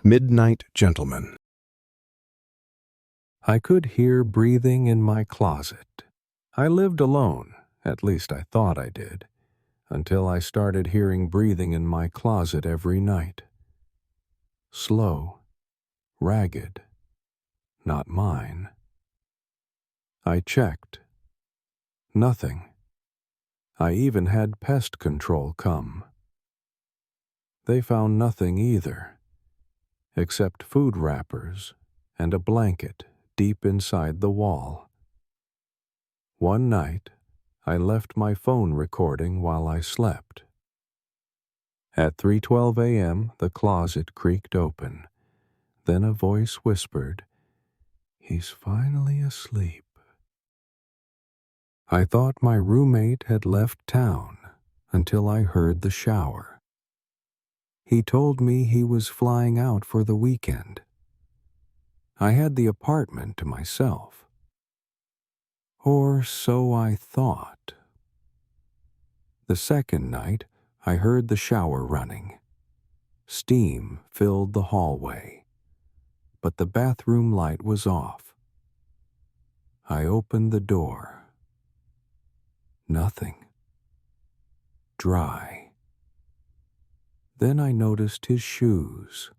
Midnight Gentleman. I could hear breathing in my closet. I lived alone, at least I thought I did, until I started hearing breathing in my closet every night. Slow, ragged, not mine. I checked. Nothing. I even had pest control come. They found nothing either, except food wrappers and a blanket deep inside the wall. One night, I left my phone recording while I slept. At 3:12 a.m., the closet creaked open. Then a voice whispered, "He's finally asleep." I thought my roommate had left town until I heard the shower. He told me he was flying out for the weekend. I had the apartment to myself. Or so I thought. The second night, I heard the shower running. Steam filled the hallway, but the bathroom light was off. I opened the door. Nothing. Dry. Then I noticed his shoes.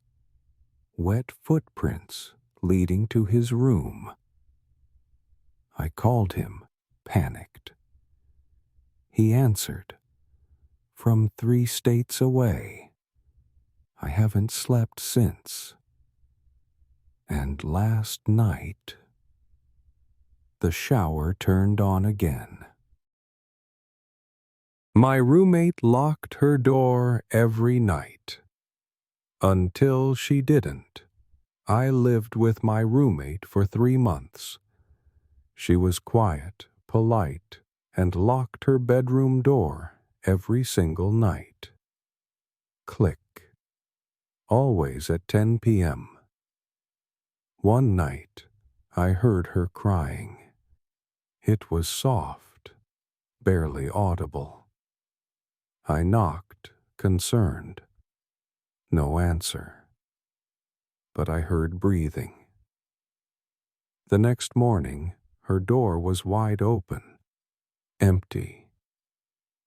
Wet footprints leading to his room. I called him, panicked. He answered, "From 3 states away. I haven't slept since." And last night, the shower turned on again. My roommate locked her door every night. Until she didn't. I lived with my roommate for 3 months. She was quiet, polite, and locked her bedroom door every single night. Click. Always at 10 p.m. One night, I heard her crying. It was soft, barely audible. I knocked, concerned. No answer. But I heard breathing. The next morning, her door was wide open, empty.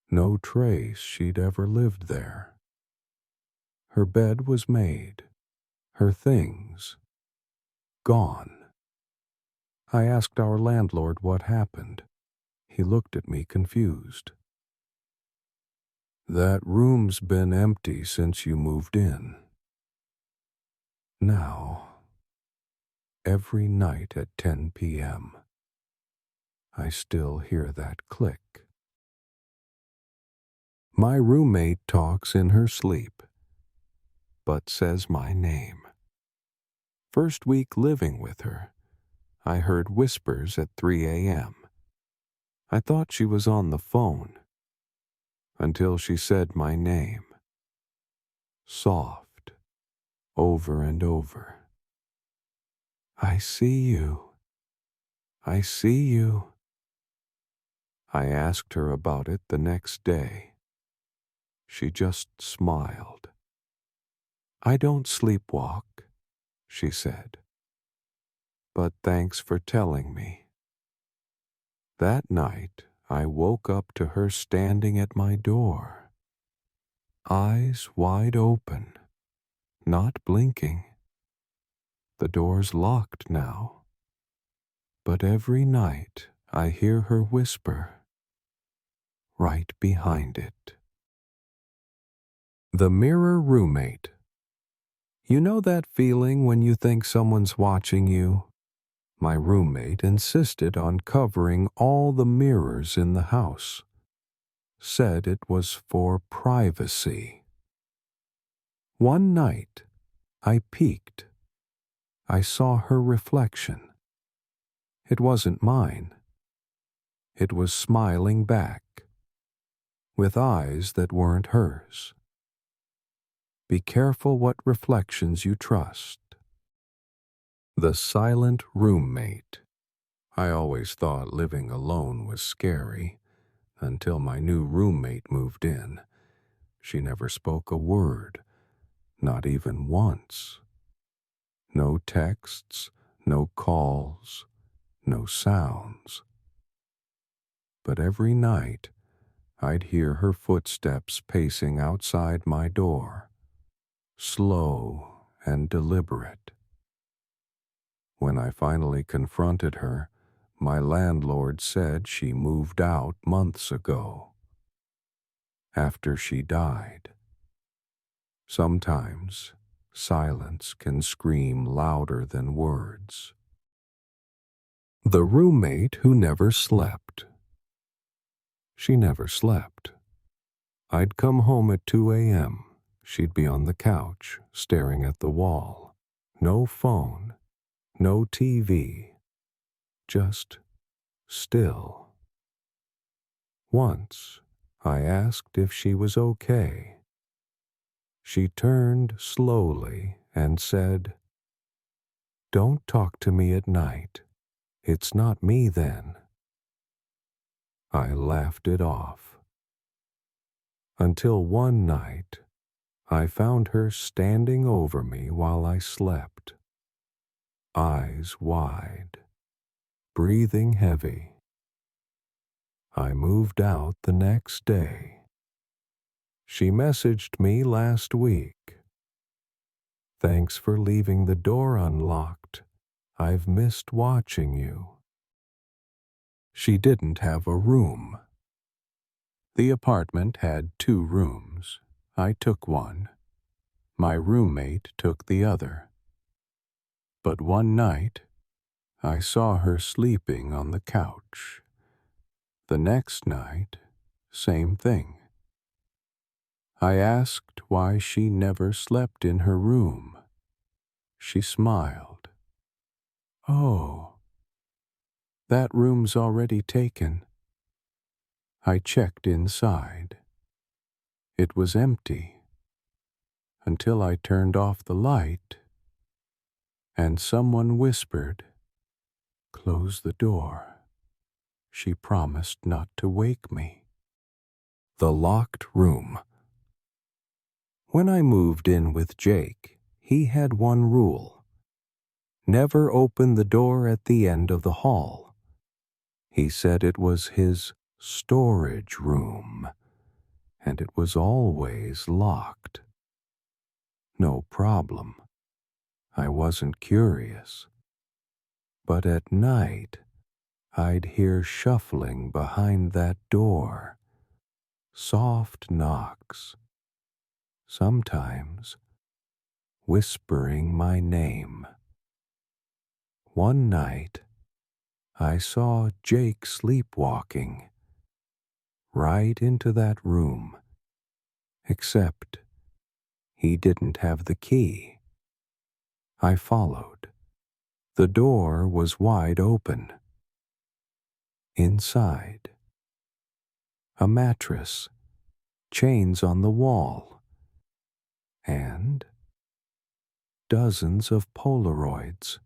No trace she'd ever lived there. Her bed was made, her things gone. I asked our landlord what happened. He looked at me confused. "That room's been empty since you moved in." Now, every night at 10 p.m., I still hear that click. My roommate talks in her sleep, but says my name. First week living with her, I heard whispers at 3 a.m. I thought she was on the phone, until she said my name. Soft, over and over. "I see you. I see you." I asked her about it the next day. She just smiled. "I don't sleepwalk," she said. "But thanks for telling me." That night, I woke up to her standing at my door. Eyes wide open, not blinking. The door's locked now. But every night I hear her whisper, right behind it. The mirror roommate. You know that feeling when you think someone's watching you? My roommate insisted on covering all the mirrors in the house. Said it was for privacy. One night, I peeked. I saw her reflection. It wasn't mine. It was smiling back, with eyes that weren't hers. Be careful what reflections you trust. The silent roommate. I always thought living alone was scary, until my new roommate moved in. She never spoke a word, not even once. No texts, no calls, no sounds. But every night, I'd hear her footsteps pacing outside my door, slow and deliberate. When I finally confronted her, my landlord said she moved out months ago, after she died. Sometimes silence can scream louder than words. The roommate who never slept. She never slept. I'd come home at 2 a.m. She'd be on the couch, staring at the wall. No phone, no TV, just still. Once, I asked if she was okay. She turned slowly and said, "Don't talk to me at night. It's not me then." I laughed it off. Until one night, I found her standing over me while I slept, eyes wide, breathing heavy. I moved out the next day. She messaged me last week. "Thanks for leaving the door unlocked. I've missed watching you." She didn't have a room. The apartment had 2 rooms. I took one. My roommate took the other. But one night, I saw her sleeping on the couch. The next night, same thing. I asked why she never slept in her room. She smiled. "Oh, that room's already taken." I checked inside. It was empty until I turned off the light and someone whispered, "Close the door." She promised not to wake me. The locked room. When I moved in with Jake, he had one rule: never open the door at the end of the hall. He said it was his storage room, and it was always locked. No problem. I wasn't curious. But at night, I'd hear shuffling behind that door, soft knocks, sometimes whispering my name. One night, I saw Jake sleepwalking right into that room, except he didn't have the key. I followed. The door was wide open. Inside, a mattress, chains on the wall, and dozens of Polaroids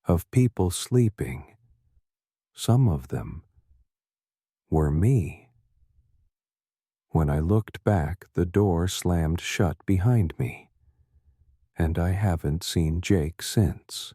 of people sleeping. Some of them were me. When I looked back, the door slammed shut behind me, and I haven't seen Jake since.